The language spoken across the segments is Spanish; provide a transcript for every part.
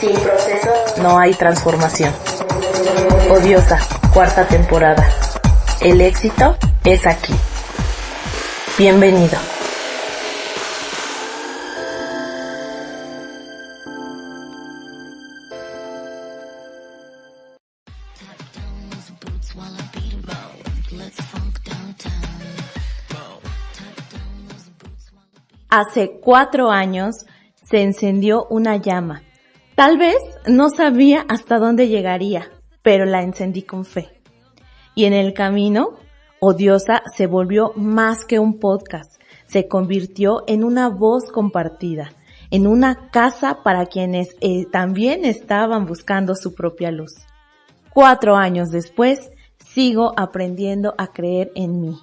Sin proceso no hay transformación. Odiosa, 4ª temporada. El éxito es aquí. Bienvenido. Hace 4 años se encendió una llama. Tal vez no sabía hasta dónde llegaría, pero la encendí con fe. Y en el camino, Odiosa se volvió más que un podcast. Se convirtió en una voz compartida, en una casa para quienes también estaban buscando su propia luz. 4 años después, sigo aprendiendo a creer en mí.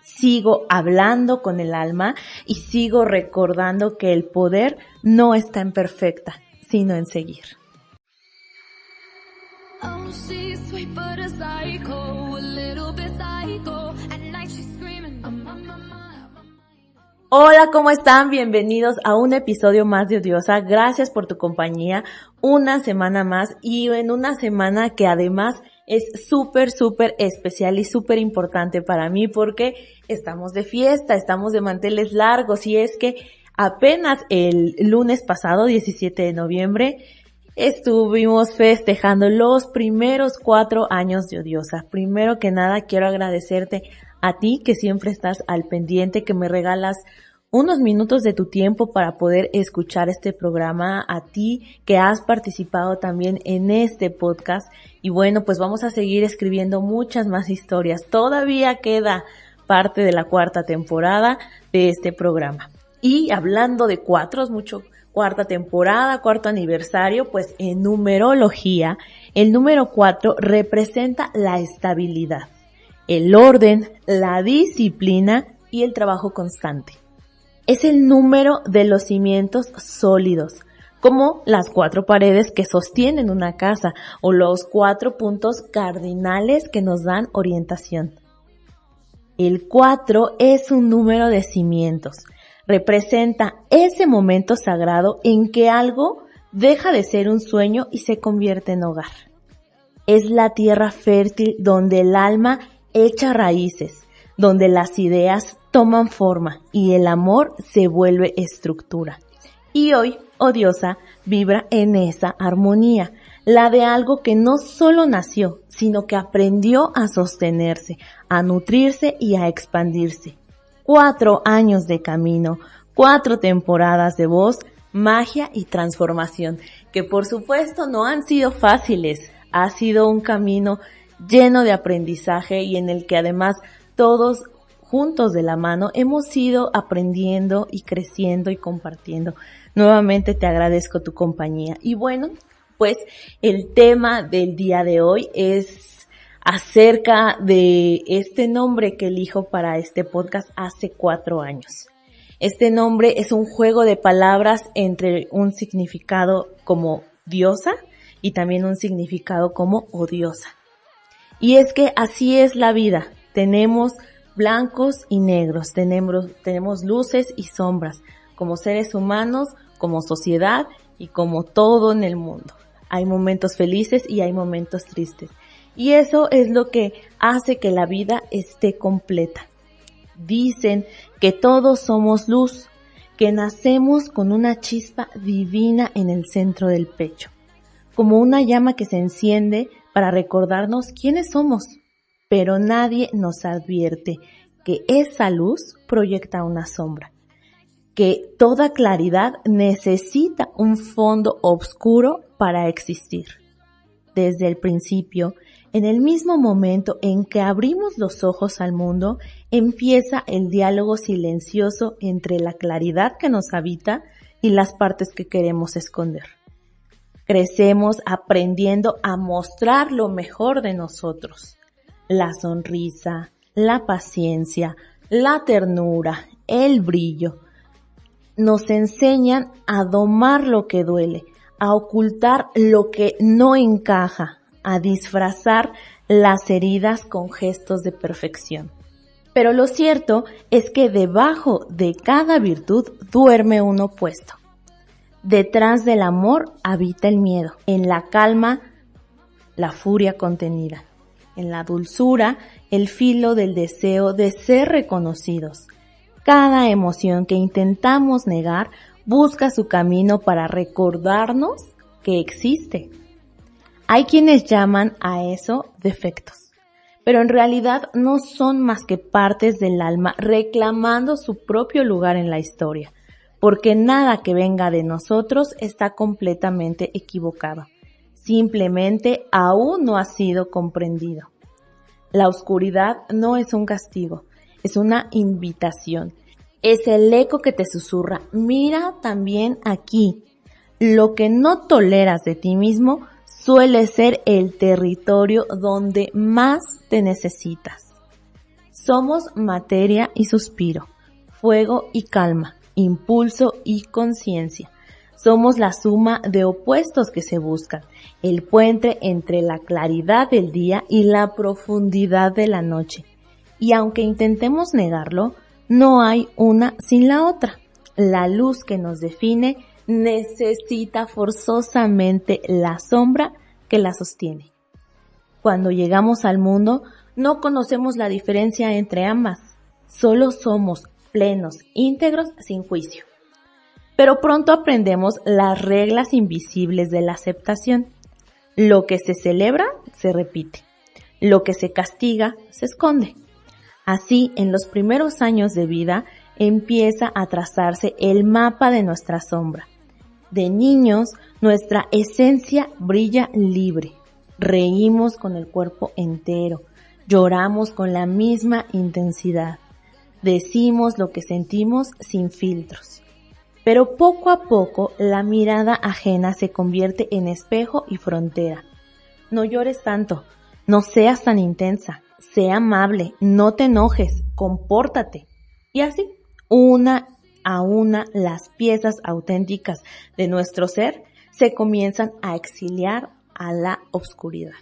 Sigo hablando con el alma y sigo recordando que el poder no está en perfecta, sino en seguir. Hola, ¿cómo están? Bienvenidos a un episodio más de Odiosa. Gracias por tu compañía. Una semana más y en una semana que además es súper especial y súper importante para mí porque estamos de fiesta, estamos de manteles largos y es que apenas el lunes pasado, 17 de noviembre, estuvimos festejando los primeros 4 años de Odiosa. Primero que nada quiero agradecerte a ti que siempre estás al pendiente, que me regalas unos minutos de tu tiempo para poder escuchar este programa, a ti que has participado también en este podcast. Y bueno, pues vamos a seguir escribiendo muchas más historias. Todavía queda parte de la 4ª temporada de este programa. Y hablando de 4, es mucho 4ª temporada, 4º aniversario, pues en numerología, el número 4 representa la estabilidad, el orden, la disciplina y el trabajo constante. Es el número de los cimientos sólidos, como las 4 paredes que sostienen una casa o los 4 puntos cardinales que nos dan orientación. El 4 es un número de cimientos. Representa ese momento sagrado en que algo deja de ser un sueño y se convierte en hogar. Es la tierra fértil donde el alma echa raíces, donde las ideas toman forma y el amor se vuelve estructura. Y hoy, Odiosa vibra en esa armonía, la de algo que no solo nació, sino que aprendió a sostenerse, a nutrirse y a expandirse. 4 años de camino, 4 temporadas de voz, magia y transformación, que por supuesto no han sido fáciles. Ha sido un camino lleno de aprendizaje y en el que además todos juntos de la mano hemos ido aprendiendo y creciendo y compartiendo. Nuevamente te agradezco tu compañía. Y bueno, pues el tema del día de hoy es acerca de este nombre que elijo para este podcast hace 4 años. Este nombre es un juego de palabras entre un significado como diosa y también un significado como odiosa. Y es que así es la vida. Tenemos blancos y negros, tenemos luces y sombras, como seres humanos, como sociedad y como todo en el mundo. Hay momentos felices y hay momentos tristes. Y eso es lo que hace que la vida esté completa. Dicen que todos somos luz, que nacemos con una chispa divina en el centro del pecho, como una llama que se enciende para recordarnos quiénes somos. Pero nadie nos advierte que esa luz proyecta una sombra, que toda claridad necesita un fondo oscuro para existir. Desde el principio, en el mismo momento en que abrimos los ojos al mundo, empieza el diálogo silencioso entre la claridad que nos habita y las partes que queremos esconder. Crecemos aprendiendo a mostrar lo mejor de nosotros. La sonrisa, la paciencia, la ternura, el brillo. Nos enseñan a domar lo que duele, a ocultar lo que no encaja, a disfrazar las heridas con gestos de perfección. Pero lo cierto es que debajo de cada virtud duerme un opuesto. Detrás del amor habita el miedo, en la calma, la furia contenida, en la dulzura, el filo del deseo de ser reconocidos. Cada emoción que intentamos negar busca su camino para recordarnos que existe. Hay quienes llaman a eso defectos, pero en realidad no son más que partes del alma reclamando su propio lugar en la historia, porque nada que venga de nosotros está completamente equivocado. Simplemente aún no ha sido comprendido. La oscuridad no es un castigo, es una invitación. Es el eco que te susurra, mira también aquí. Lo que no toleras de ti mismo suele ser el territorio donde más te necesitas. Somos materia y suspiro, fuego y calma, impulso y conciencia. Somos la suma de opuestos que se buscan, el puente entre la claridad del día y la profundidad de la noche. Y aunque intentemos negarlo, no hay una sin la otra. La luz que nos define necesita forzosamente la sombra que la sostiene. Cuando llegamos al mundo, no conocemos la diferencia entre ambas. Solo somos plenos, íntegros, sin juicio. Pero pronto aprendemos las reglas invisibles de la aceptación. Lo que se celebra, se repite. Lo que se castiga, se esconde. Así, en los primeros años de vida, empieza a trazarse el mapa de nuestra sombra. De niños, nuestra esencia brilla libre. Reímos con el cuerpo entero. Lloramos con la misma intensidad. Decimos lo que sentimos sin filtros. Pero poco a poco la mirada ajena se convierte en espejo y frontera. No llores tanto, no seas tan intensa, sé amable, no te enojes, compórtate. Y así, una a una, las piezas auténticas de nuestro ser se comienzan a exiliar a la oscuridad.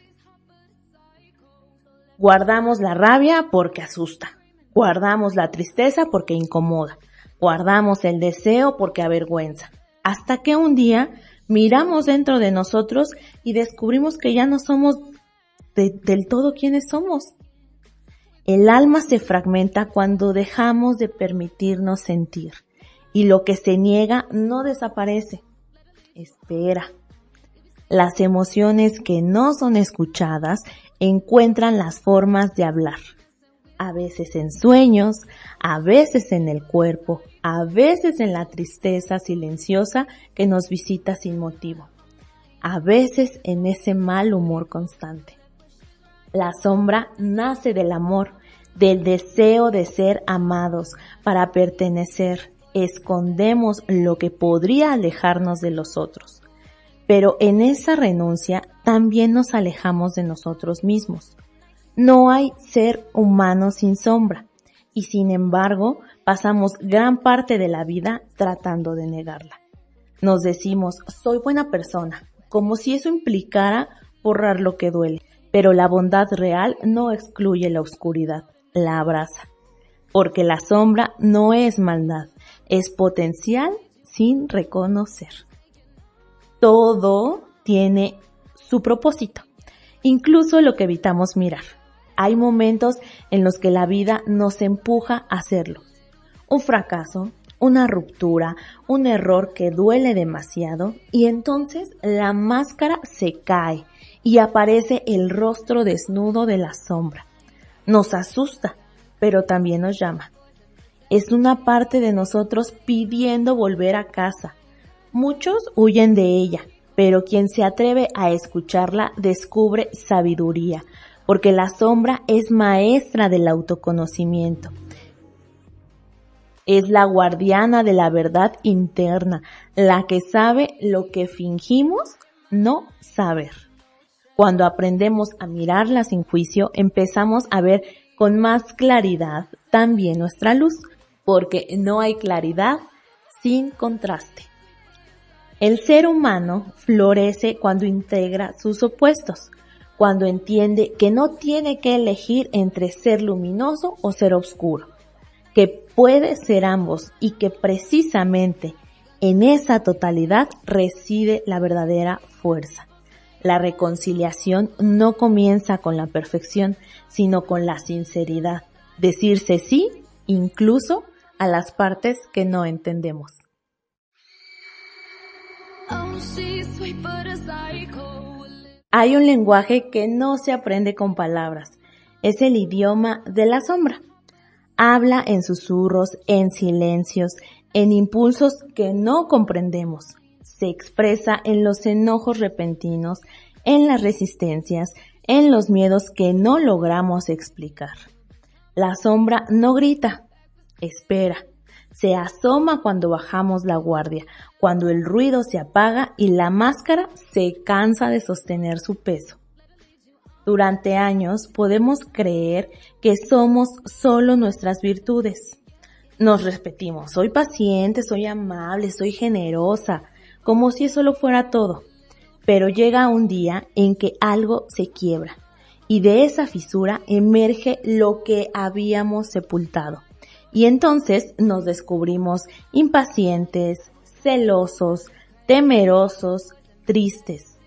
Guardamos la rabia porque asusta. Guardamos la tristeza porque incomoda. Guardamos el deseo porque avergüenza. Hasta que un día miramos dentro de nosotros y descubrimos que ya no somos del todo quienes somos. El alma se fragmenta cuando dejamos de permitirnos sentir. Y lo que se niega no desaparece. Espera. Las emociones que no son escuchadas encuentran las formas de hablar. A veces en sueños, a veces en el cuerpo, a veces en la tristeza silenciosa que nos visita sin motivo, a veces en ese mal humor constante. La sombra nace del amor, del deseo de ser amados, para pertenecer. Escondemos lo que podría alejarnos de los otros, pero en esa renuncia también nos alejamos de nosotros mismos. No hay ser humano sin sombra, y sin embargo pasamos gran parte de la vida tratando de negarla. Nos decimos, soy buena persona, como si eso implicara borrar lo que duele, pero la bondad real no excluye la oscuridad, la abraza, porque la sombra no es maldad, es potencial sin reconocer. Todo tiene su propósito, incluso lo que evitamos mirar. Hay momentos en los que la vida nos empuja a hacerlo. Un fracaso, una ruptura, un error que duele demasiado, y entonces la máscara se cae y aparece el rostro desnudo de la sombra. Nos asusta, pero también nos llama. Es una parte de nosotros pidiendo volver a casa. Muchos huyen de ella, pero quien se atreve a escucharla descubre sabiduría, porque la sombra es maestra del autoconocimiento. Es la guardiana de la verdad interna, la que sabe lo que fingimos no saber. Cuando aprendemos a mirarla sin juicio, empezamos a ver con más claridad también nuestra luz, porque no hay claridad sin contraste. El ser humano florece cuando integra sus opuestos, cuando entiende que no tiene que elegir entre ser luminoso o ser oscuro, que puede ser ambos y que precisamente En esa totalidad reside la verdadera fuerza. La reconciliación no comienza con la perfección, sino con la sinceridad. Decirse sí, incluso a las partes que no entendemos. Hay un lenguaje que no se aprende con palabras. Es el idioma de la sombra. Habla en susurros, en silencios, en impulsos que no comprendemos. Se expresa en los enojos repentinos, en las resistencias, en los miedos que no logramos explicar. La sombra no grita, espera. Se asoma cuando bajamos la guardia, cuando el ruido se apaga y la máscara se cansa de sostener su peso. Durante años podemos creer que somos solo nuestras virtudes. Nos repetimos, soy paciente, soy amable, soy generosa, como si eso lo fuera todo. Pero llega un día en que algo se quiebra y de esa fisura emerge lo que habíamos sepultado. Y entonces nos descubrimos impacientes, celosos, temerosos, tristes.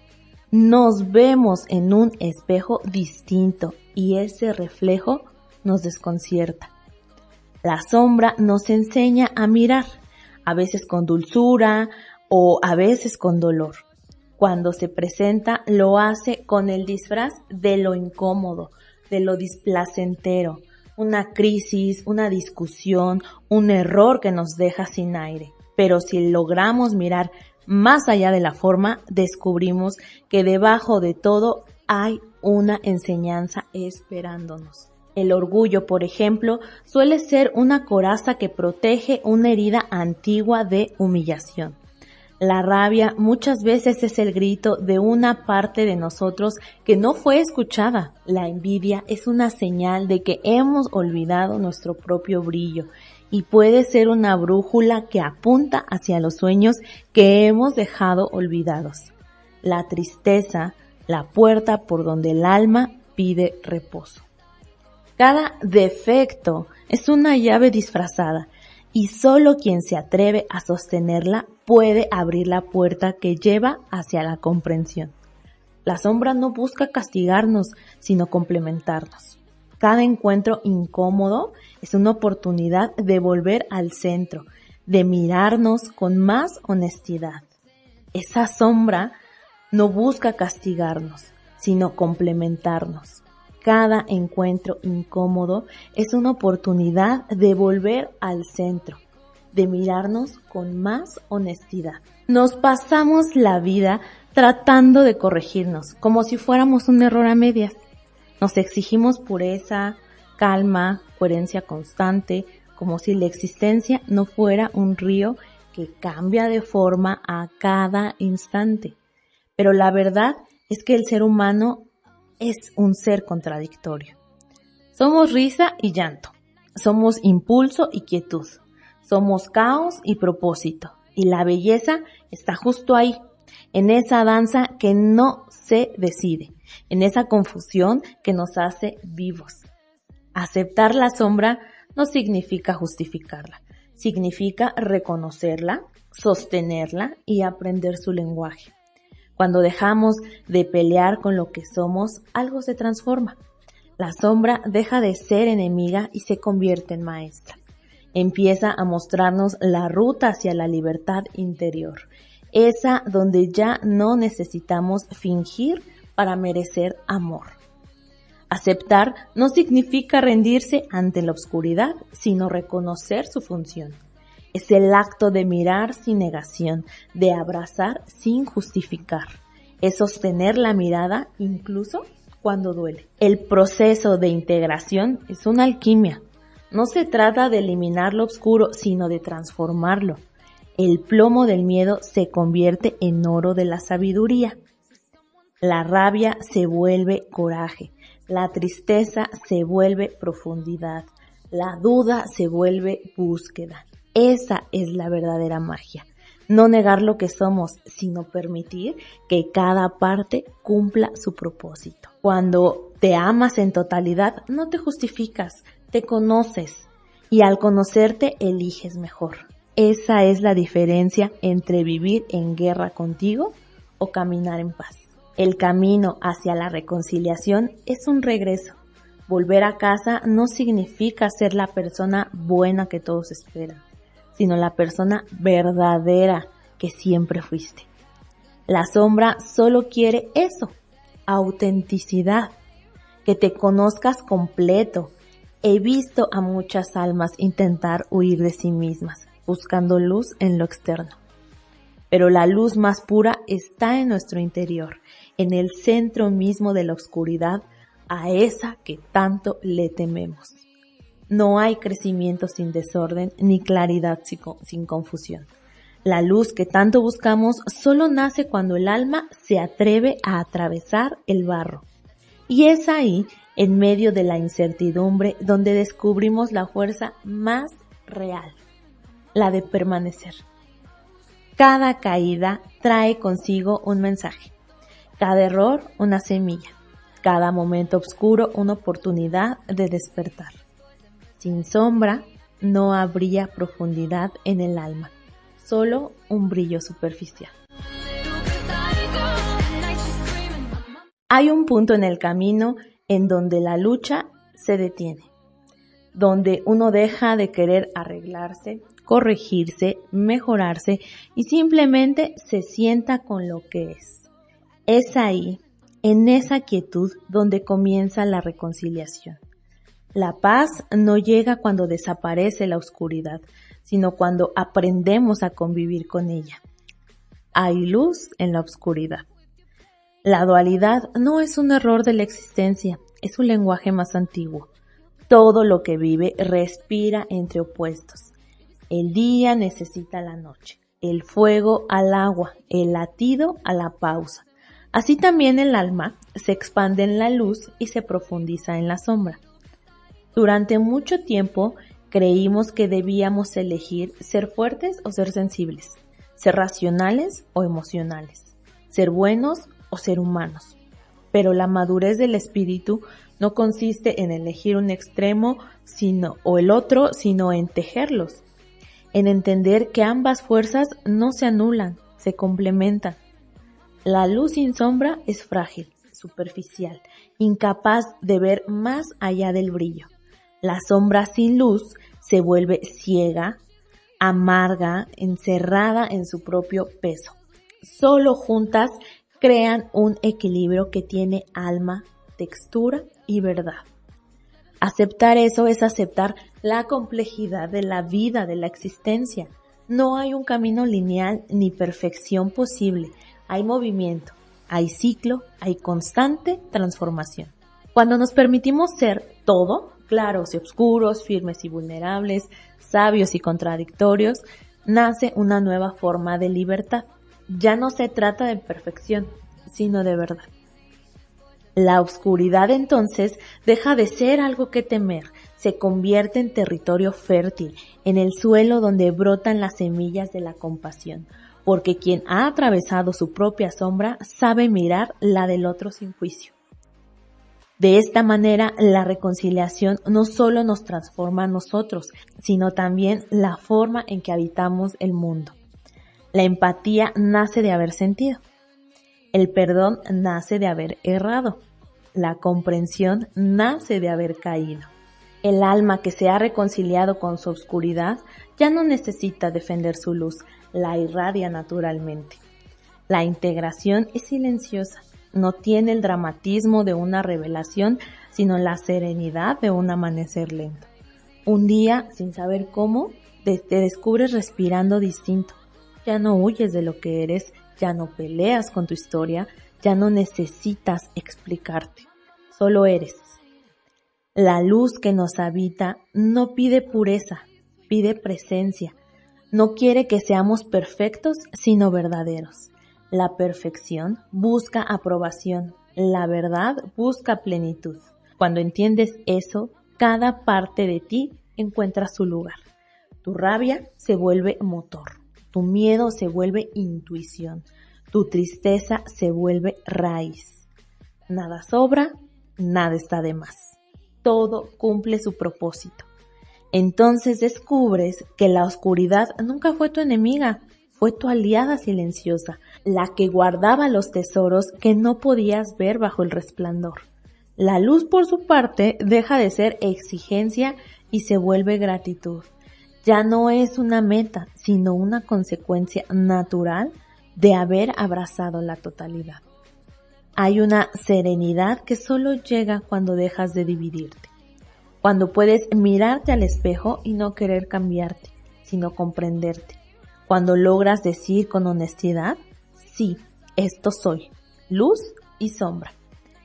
Nos vemos en un espejo distinto y ese reflejo nos desconcierta. La sombra nos enseña a mirar, a veces con dulzura o a veces con dolor. Cuando se presenta lo hace con el disfraz de lo incómodo, de lo displacentero, una crisis, una discusión, un error que nos deja sin aire. Pero si logramos mirar más allá de la forma, descubrimos que debajo de todo hay una enseñanza esperándonos. El orgullo, por ejemplo, suele ser una coraza que protege una herida antigua de humillación. La rabia muchas veces es el grito de una parte de nosotros que no fue escuchada. La envidia es una señal de que hemos olvidado nuestro propio brillo y puede ser una brújula que apunta hacia los sueños que hemos dejado olvidados. La tristeza, la puerta por donde el alma pide reposo. Cada defecto es una llave disfrazada y solo quien se atreve a sostenerla puede abrir la puerta que lleva hacia la comprensión. La sombra no busca castigarnos, sino complementarnos. Cada encuentro incómodo es una oportunidad de volver al centro, de mirarnos con más honestidad. Esa sombra no busca castigarnos, sino complementarnos. Cada encuentro incómodo es una oportunidad de volver al centro, de mirarnos con más honestidad. Nos pasamos la vida tratando de corregirnos, como si fuéramos un error a medias. Nos exigimos pureza, calma, coherencia constante, como si la existencia no fuera un río que cambia de forma a cada instante. Pero la verdad es que el ser humano es un ser contradictorio. Somos risa y llanto, somos impulso y quietud, somos caos y propósito, y la belleza está justo ahí, en esa danza que no se decide, en esa confusión que nos hace vivos. Aceptar la sombra no significa justificarla, significa reconocerla, sostenerla y aprender su lenguaje. Cuando dejamos de pelear con lo que somos, algo se transforma. La sombra deja de ser enemiga y se convierte en maestra. Empieza a mostrarnos la ruta hacia la libertad interior, esa donde ya no necesitamos fingir para merecer amor. Aceptar no significa rendirse ante la oscuridad, sino reconocer su función. Es el acto de mirar sin negación, de abrazar sin justificar. Es sostener la mirada incluso cuando duele. El proceso de integración es una alquimia. No se trata de eliminar lo oscuro, sino de transformarlo. El plomo del miedo se convierte en oro de la sabiduría. La rabia se vuelve coraje. La tristeza se vuelve profundidad. La duda se vuelve búsqueda. Esa es la verdadera magia. No negar lo que somos, sino permitir que cada parte cumpla su propósito. Cuando te amas en totalidad, no te justificas, te conoces y al conocerte eliges mejor. esa es la diferencia entre vivir en guerra contigo o caminar en paz. El camino hacia la reconciliación es un regreso. Volver a casa no significa ser la persona buena que todos esperan, sino la persona verdadera que siempre fuiste. La sombra solo quiere eso, autenticidad, que te conozcas completo. He visto a muchas almas intentar huir de sí mismas, buscando luz en lo externo. Pero la luz más pura está en nuestro interior, en el centro mismo de la oscuridad, a esa que tanto le tememos. No hay crecimiento sin desorden, ni claridad sin confusión. La luz que tanto buscamos solo nace cuando el alma se atreve a atravesar el barro. Y es ahí, en medio de la incertidumbre, donde descubrimos la fuerza más real, la de permanecer. Cada caída trae consigo un mensaje, cada error una semilla, cada momento oscuro una oportunidad de despertar. Sin sombra no habría profundidad en el alma, solo un brillo superficial. Hay un punto en el camino en donde la lucha se detiene, donde uno deja de querer arreglarse, corregirse, mejorarse y simplemente se sienta con lo que es. Es ahí, en esa quietud, donde comienza la reconciliación. La paz no llega cuando desaparece la oscuridad, sino cuando aprendemos a convivir con ella. Hay luz en la oscuridad. La dualidad no es un error de la existencia, es un lenguaje más antiguo. Todo lo que vive respira entre opuestos. El día necesita la noche, el fuego al agua, el latido a la pausa. Así también el alma se expande en la luz y se profundiza en la sombra. Durante mucho tiempo creímos que debíamos elegir ser fuertes o ser sensibles, ser racionales o emocionales, ser buenos o ser humanos. Pero la madurez del espíritu no consiste en elegir un extremo o el otro, sino en tejerlos, en entender que ambas fuerzas no se anulan, se complementan. La luz sin sombra es frágil, superficial, incapaz de ver más allá del brillo. La sombra sin luz se vuelve ciega, amarga, encerrada en su propio peso. Solo juntas crean un equilibrio que tiene alma, textura y verdad. Aceptar eso es aceptar la complejidad de la vida, de la existencia. No hay un camino lineal ni perfección posible. Hay movimiento, hay ciclo, hay constante transformación. Cuando nos permitimos ser todo, claros y oscuros, firmes y vulnerables, sabios y contradictorios, nace una nueva forma de libertad. Ya no se trata de perfección, sino de verdad. La oscuridad entonces deja de ser algo que temer, se convierte en territorio fértil, en el suelo donde brotan las semillas de la compasión, porque quien ha atravesado su propia sombra sabe mirar la del otro sin juicio. De esta manera, la reconciliación no solo nos transforma a nosotros, sino también la forma en que habitamos el mundo. La empatía nace de haber sentido. El perdón nace de haber errado. La comprensión nace de haber caído. El alma que se ha reconciliado con su oscuridad ya no necesita defender su luz, la irradia naturalmente. La integración es silenciosa, no tiene el dramatismo de una revelación, sino la serenidad de un amanecer lento. Un día, sin saber cómo, te descubres respirando distinto. Ya no huyes de lo que eres, ya no peleas con tu historia, ya no necesitas explicarte, solo eres. La luz que nos habita no pide pureza, pide presencia. No quiere que seamos perfectos, sino verdaderos. La perfección busca aprobación, la verdad busca plenitud. Cuando entiendes eso, cada parte de ti encuentra su lugar. Tu rabia se vuelve motor, tu miedo se vuelve intuición, tu tristeza se vuelve raíz. Nada sobra, nada está de más. Todo cumple su propósito. Entonces descubres que la oscuridad nunca fue tu enemiga, fue tu aliada silenciosa, la que guardaba los tesoros que no podías ver bajo el resplandor. La luz, por su parte, deja de ser exigencia y se vuelve gratitud. Ya no es una meta, sino una consecuencia natural de haber abrazado la totalidad. Hay una serenidad que solo llega cuando dejas de dividirte, cuando puedes mirarte al espejo y no querer cambiarte, sino comprenderte, cuando logras decir con honestidad, sí, esto soy, luz y sombra.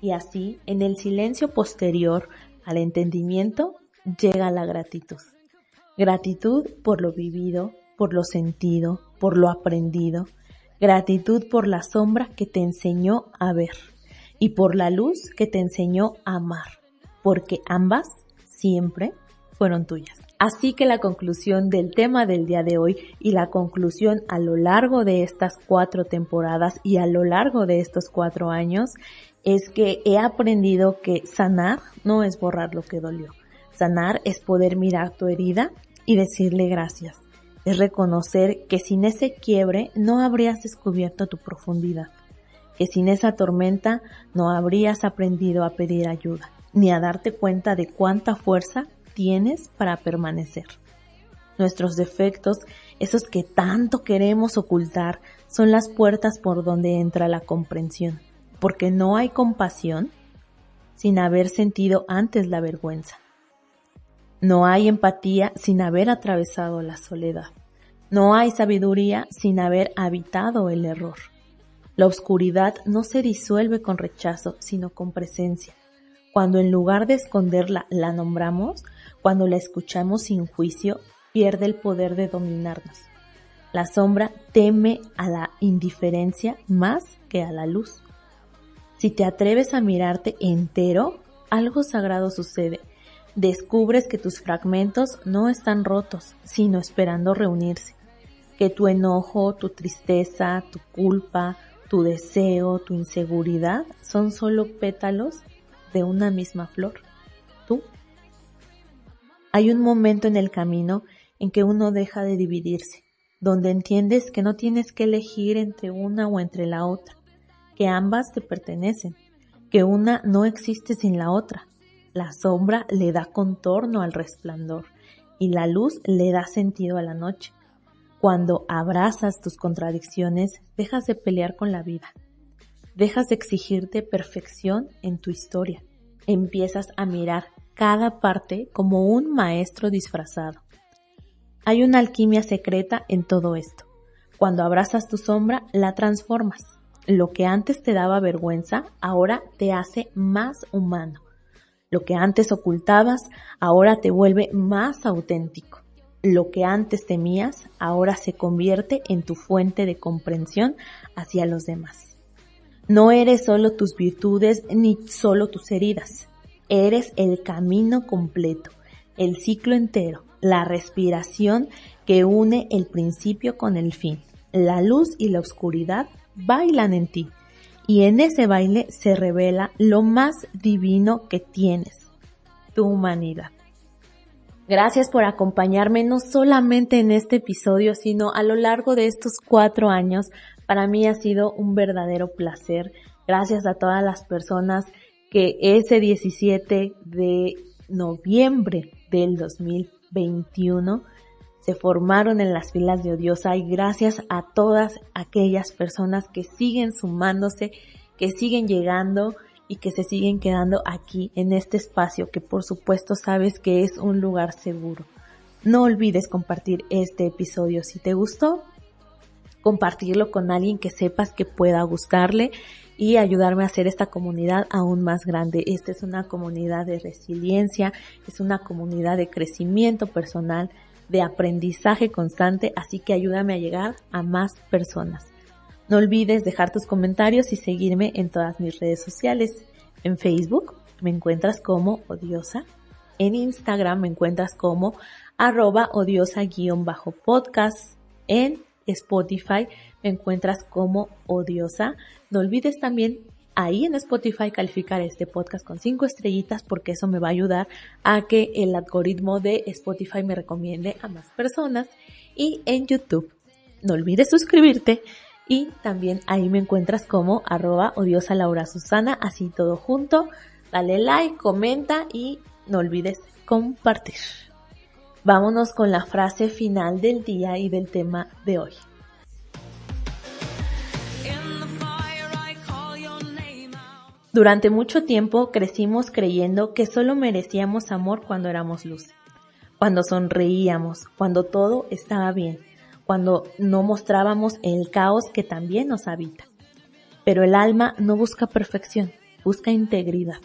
Y así, en el silencio posterior al entendimiento, llega la gratitud. Gratitud por lo vivido, por lo sentido, por lo aprendido. Gratitud por la sombra que te enseñó a ver y por la luz que te enseñó a amar, porque ambas siempre fueron tuyas. Así que la conclusión del tema del día de hoy y la conclusión a lo largo de estas 4 temporadas y a lo largo de estos 4 años es que he aprendido que sanar no es borrar lo que dolió. Sanar es poder mirar tu herida y decirle gracias. Es reconocer que sin ese quiebre no habrías descubierto tu profundidad, que sin esa tormenta no habrías aprendido a pedir ayuda, ni a darte cuenta de cuánta fuerza tienes para permanecer. Nuestros defectos, esos que tanto queremos ocultar, son las puertas por donde entra la comprensión, porque no hay compasión sin haber sentido antes la vergüenza. No hay empatía sin haber atravesado la soledad. No hay sabiduría sin haber habitado el error. La oscuridad no se disuelve con rechazo, sino con presencia. Cuando en lugar de esconderla, la nombramos, cuando la escuchamos sin juicio, pierde el poder de dominarnos. La sombra teme a la indiferencia más que a la luz. Si te atreves a mirarte entero, algo sagrado sucede. Descubres que tus fragmentos no están rotos, sino esperando reunirse. Que tu enojo, tu tristeza, tu culpa, tu deseo, tu inseguridad son solo pétalos de una misma flor. Tú. Hay un momento en el camino en que uno deja de dividirse, donde entiendes que no tienes que elegir entre una o entre la otra, que ambas te pertenecen, que una no existe sin la otra. La sombra le da contorno al resplandor y la luz le da sentido a la noche. Cuando abrazas tus contradicciones, dejas de pelear con la vida. Dejas de exigirte perfección en tu historia. Empiezas a mirar cada parte como un maestro disfrazado. Hay una alquimia secreta en todo esto. Cuando abrazas tu sombra, la transformas. Lo que antes te daba vergüenza, ahora te hace más humano. Lo que antes ocultabas, ahora te vuelve más auténtico. Lo que antes temías, ahora se convierte en tu fuente de comprensión hacia los demás. No eres solo tus virtudes ni solo tus heridas. Eres el camino completo, el ciclo entero, la respiración que une el principio con el fin. La luz y la oscuridad bailan en ti. Y en ese baile se revela lo más divino que tienes, tu humanidad. Gracias por acompañarme no solamente en este episodio, sino a lo largo de estos 4 años. Para mí ha sido un verdadero placer. Gracias a todas las personas que ese 17 de noviembre del 2021 se formaron en las filas de Odiosa, y gracias a todas aquellas personas que siguen sumándose, que siguen llegando y que se siguen quedando aquí en este espacio que por supuesto sabes que es un lugar seguro. No olvides compartir este episodio si te gustó, compartirlo con alguien que sepas que pueda gustarle y ayudarme a hacer esta comunidad aún más grande. Esta es una comunidad de resiliencia, es una comunidad de crecimiento personal, de aprendizaje constante, así que ayúdame a llegar a más personas. No olvides dejar tus comentarios y seguirme en todas mis redes sociales. En Facebook me encuentras como Odiosa, en Instagram me encuentras como @odiosa_podcast, en Spotify me encuentras como Odiosa. No olvides también ahí en Spotify calificar este podcast con 5 estrellitas, porque eso me va a ayudar a que el algoritmo de Spotify me recomiende a más personas. Y en YouTube, no olvides suscribirte y también ahí me encuentras como @odiosalaurasusana, así todo junto. Dale like, comenta y no olvides compartir. Vámonos con la frase final del día y del tema de hoy. Durante mucho tiempo crecimos creyendo que solo merecíamos amor cuando éramos luz, cuando sonreíamos, cuando todo estaba bien, cuando no mostrábamos el caos que también nos habita. Pero el alma no busca perfección, busca integridad.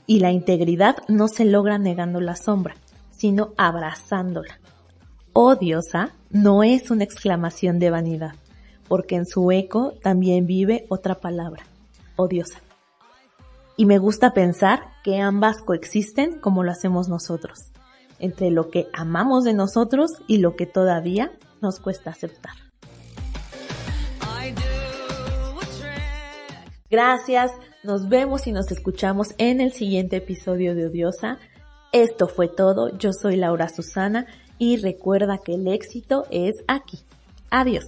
Y la integridad no se logra negando la sombra, sino abrazándola. Oh diosa no es una exclamación de vanidad, porque en su eco también vive otra palabra, oh diosa. Y me gusta pensar que ambas coexisten como lo hacemos nosotros, entre lo que amamos de nosotros y lo que todavía nos cuesta aceptar. Gracias, nos vemos y nos escuchamos en el siguiente episodio de Odiosa. Esto fue todo, yo soy Laura Susana y recuerda que el éxito es aquí. Adiós.